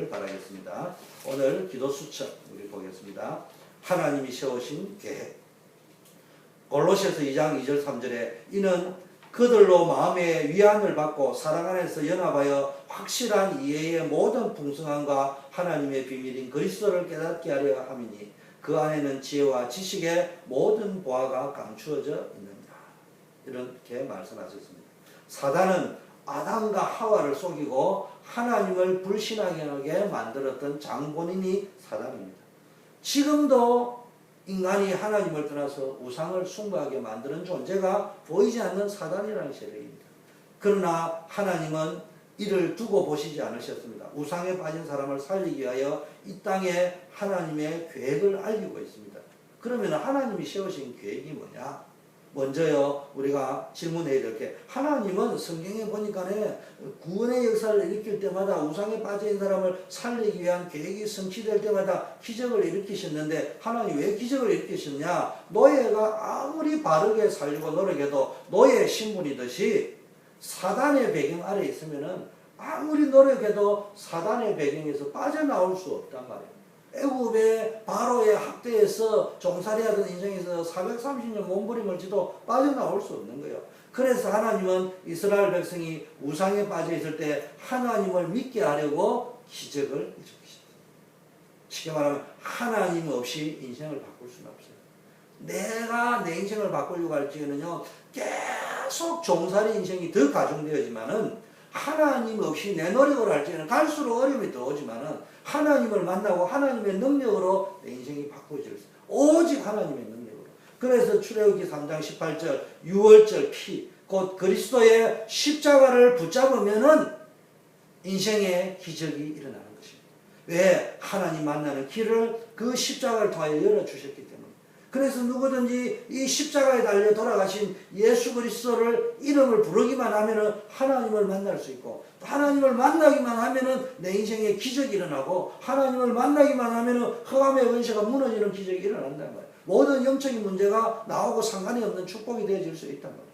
되시기를 바라겠습니다. 오늘 기도 수첩 우리 보겠습니다. 하나님이 세우신 계획. 골로새서 2장 2절 3절에 이는 그들로 마음의 위안을 받고 사랑 안에서 연합하여 확실한 이해의 모든 풍성함과 하나님의 비밀인 그리스도를 깨닫게 하려 함이니 그 안에는 지혜와 지식의 모든 보화가 감추어져 있느니라. 이렇게 말씀하셨습니다. 사단은 아담과 하와를 속이고 하나님을 불신하게 만들었던 장본인이 사단입니다. 지금도 인간이 하나님을 떠나서 우상을 숭배하게 만드는 존재가 보이지 않는 사단이라는 세력입니다. 그러나 하나님은 이를 두고 보시지 않으셨습니다. 우상에 빠진 사람을 살리기 위하여 이 땅에 하나님의 계획을 알리고 있습니다. 그러면 하나님이 세우신 계획이 뭐냐? 먼저요, 우리가 질문해야 될 게, 하나님은 성경에 보니까 구원의 역사를 일으킬 때마다 우상에 빠진 사람을 살리기 위한 계획이 성취될 때마다 기적을 일으키셨는데, 하나님 왜 기적을 일으키셨냐? 노예가 아무리 바르게 살려고 노력해도 노예 신분이듯이 사단의 배경 아래 있으면은 아무리 노력해도 사단의 배경에서 빠져나올 수 없단 말이에요. 애굽의 바로의 학대에서 종살이하던 인생에서 430년 몸부림을 지도 빠져나올 수 없는 거예요. 그래서 하나님은 이스라엘 백성이 우상에 빠져 있을 때 하나님을 믿게 하려고 기적을 일으키셨어요. 쉽게 말하면 하나님 없이 인생을 바꿀 수는 없어요. 내가 내 인생을 바꾸려고 할 적에는요, 계속 종살이 인생이 더 가중되어지만은, 하나님 없이 내 노력을 할 적에는 갈수록 어려움이 더 오지만은, 하나님을 만나고 하나님의 능력으로 내 인생이 바꿔질 수 있어요. 오직 하나님의 능력으로. 그래서 출애굽기 3장 18절 유월절 피, 곧 그리스도의 십자가를 붙잡으면은 인생의 기적이 일어나는 것입니다. 왜? 하나님 만나는 길을 그 십자가를 통하여 열어주셨기 때문에. 그래서 누구든지 이 십자가에 달려 돌아가신 예수 그리스도를 이름을 부르기만 하면은 하나님을 만날 수 있고, 하나님을 만나기만 하면은 내 인생에 기적이 일어나고, 하나님을 만나기만 하면은 흑암의 권세가 무너지는 기적이 일어난단 말이에요. 모든 영적인 문제가 나오고 상관이 없는 축복이 되어질 수 있단 말이에요.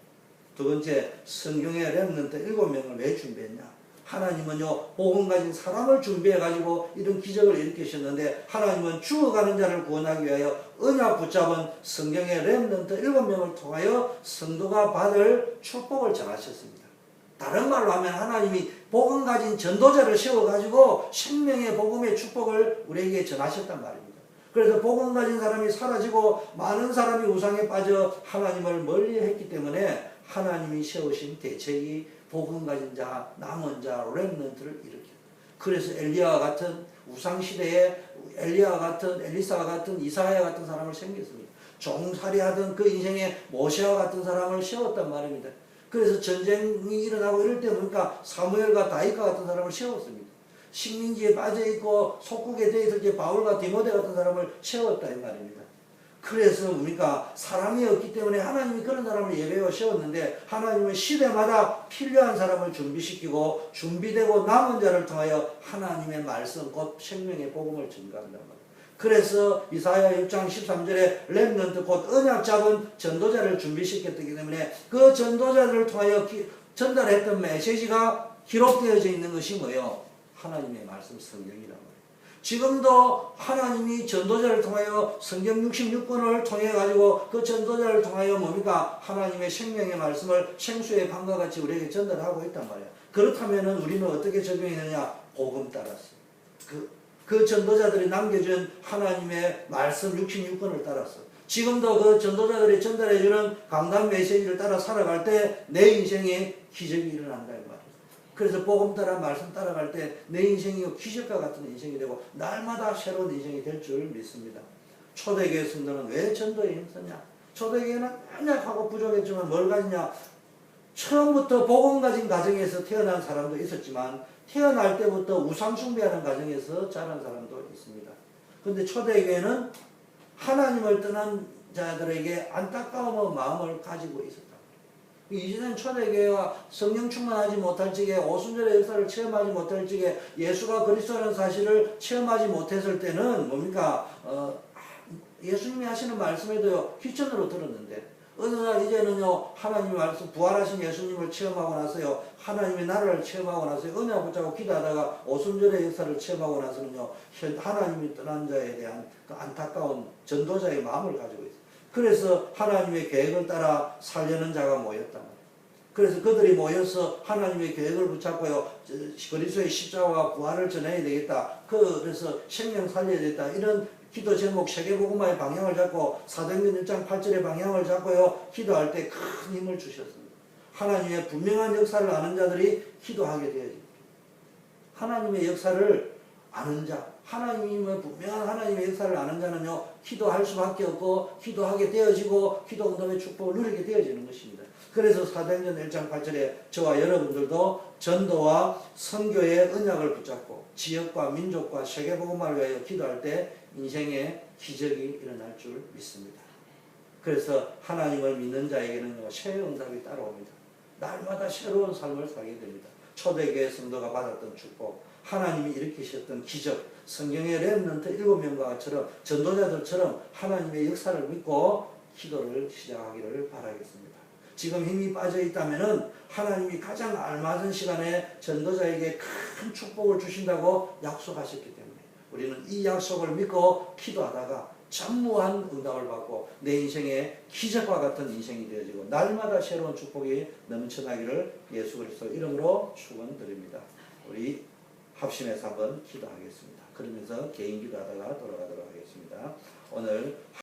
두 번째, 성경의 렘넌트 7명을 왜 준비했냐? 하나님은요, 복음 가진 사람을 준비해가지고 이런 기적을 일으키셨는데, 하나님은 죽어가는 자를 구원하기 위하여 언약 붙잡은 성경의 렘넌트 7명을 통하여 성도가 받을 축복을 전하셨습니다. 다른 말로 하면 하나님이 복음 가진 전도자를 세워가지고 생명의 복음의 축복을 우리에게 전하셨단 말입니다. 그래서 복음 가진 사람이 사라지고 많은 사람이 우상에 빠져 하나님을 멀리했기 때문에 하나님이 세우신 대책이 복음 가진 자, 남은 자, 렘넌트를 일으켜요. 그래서 엘리야와 같은 우상시대에 엘리야와 같은, 엘리사와 같은, 이사야 같은 사람을 생겼습니다. 종살이하던 그 인생에 모세와 같은 사람을 세웠단 말입니다. 그래서 전쟁이 일어나고 이럴 때 보니까 사무엘과 다윗과 같은 사람을 세웠습니다. 식민지에 빠져있고 속국에 되어 있을 때 바울과 디모데 같은 사람을 세웠다 이 말입니다. 그래서 뭡니까? 사람이 없기 때문에 하나님이 그런 사람을 예배하여 세웠는데, 하나님은 시대마다 필요한 사람을 준비시키고 준비되고 남은 자를 통하여 하나님의 말씀 곧 생명의 복음을 전가한단 말이에요. 그래서 이사야 6장 13절에 렘넌트 곧 언약 잡은 전도자를 준비시켰기 때문에 그 전도자를 통하여 전달했던 메시지가 기록되어져 있는 것이 뭐예요? 하나님의 말씀 성경이란 말이에요. 지금도 하나님이 전도자를 통하여 성경 66권을 통해 가지고 그 전도자를 통하여 뭡니까? 하나님의 생명의 말씀을 생수의 방과 같이 우리에게 전달하고 있단 말이에요. 그렇다면 우리는 어떻게 적용했느냐? 복음 따랐어요. 그 전도자들이 남겨준 하나님의 말씀 66권을 따랐어. 지금도 그 전도자들이 전달해주는 강단 메시지를 따라 살아갈 때 내 인생에 기적이 일어난다 이 말이에요. 그래서 복음 따라 말씀 따라갈 때 내 인생이 기적과 같은 인생이 되고 날마다 새로운 인생이 될 줄 믿습니다. 초대교회 성도는 왜 전도에 힘쓰냐? 초대교회는 연약하고 부족했지만 뭘 가지냐? 처음부터 복음 가진 가정에서 태어난 사람도 있었지만 태어날 때부터 우상 숭배하는 가정에서 자란 사람도 있습니다. 그런데 초대교회는 하나님을 떠난 자들에게 안타까운 마음을 가지고 있었다. 이전엔 초대교회와 성령 충만하지 못할 적에 오순절의 역사를 체험하지 못할 적에 예수가 그리스도라는 사실을 체험하지 못했을 때는 뭡니까? 예수님이 하시는 말씀에도요 귀천으로 들었는데 어느 날 이제는요, 하나님의 말씀, 부활하신 예수님을 체험하고 나서요, 하나님의 나라를 체험하고 나서요, 은혜 붙잡고 기도하다가 오순절의 역사를 체험하고 나서는요, 하나님이 떠난 자에 대한 그 안타까운 전도자의 마음을 가지고 있어요. 그래서 하나님의 계획을 따라 살려는 자가 모였단 말이에요. 그래서 그들이 모여서 하나님의 계획을 붙잡고요, 그리스도의 십자가와 부활을 전해야 되겠다. 그래서 생명 살려야 되겠다. 이런 기도 제목 세계복음화의 방향을 잡고 사도행전 1장 8절의 방향을 잡고요, 기도할 때 큰 힘을 주셨습니다. 하나님의 분명한 역사를 아는 자들이 기도하게 되어집니다. 하나님의 역사를 아는 자, 하나님의 분명한 하나님의 역사를 아는 자는요, 기도할 수밖에 없고 기도하게 되어지고 기도 응답의 축복을 누리게 되어지는 것입니다. 그래서 사도행전 1장 8절에 저와 여러분들도 전도와 선교의 언약을 붙잡고 지역과 민족과 세계복음화를 위하여 기도할 때 인생의 기적이 일어날 줄 믿습니다. 그래서 하나님을 믿는 자에게는요, 새 응답이 따라옵니다. 날마다 새로운 삶을 살게 됩니다. 초대교회 성도가 받았던 축복, 하나님이 일으키셨던 기적, 성경의 렘넌트 7명과처럼 전도자들처럼 하나님의 역사를 믿고 기도를 시작하기를 바라겠습니다. 지금 힘이 빠져 있다면은 하나님이 가장 알맞은 시간에 전도자에게 큰 축복을 주신다고 약속하셨기 때문에 우리는 이 약속을 믿고 기도하다가 전무한 응답을 받고 내 인생의 기적과 같은 인생이 되어지고 날마다 새로운 축복이 넘쳐나기를 예수 그리스도 이름으로 축원드립니다. 우리 합심해서 한번 기도하겠습니다. 그러면서 개인 기도하다가 돌아가도록 하겠습니다. 오늘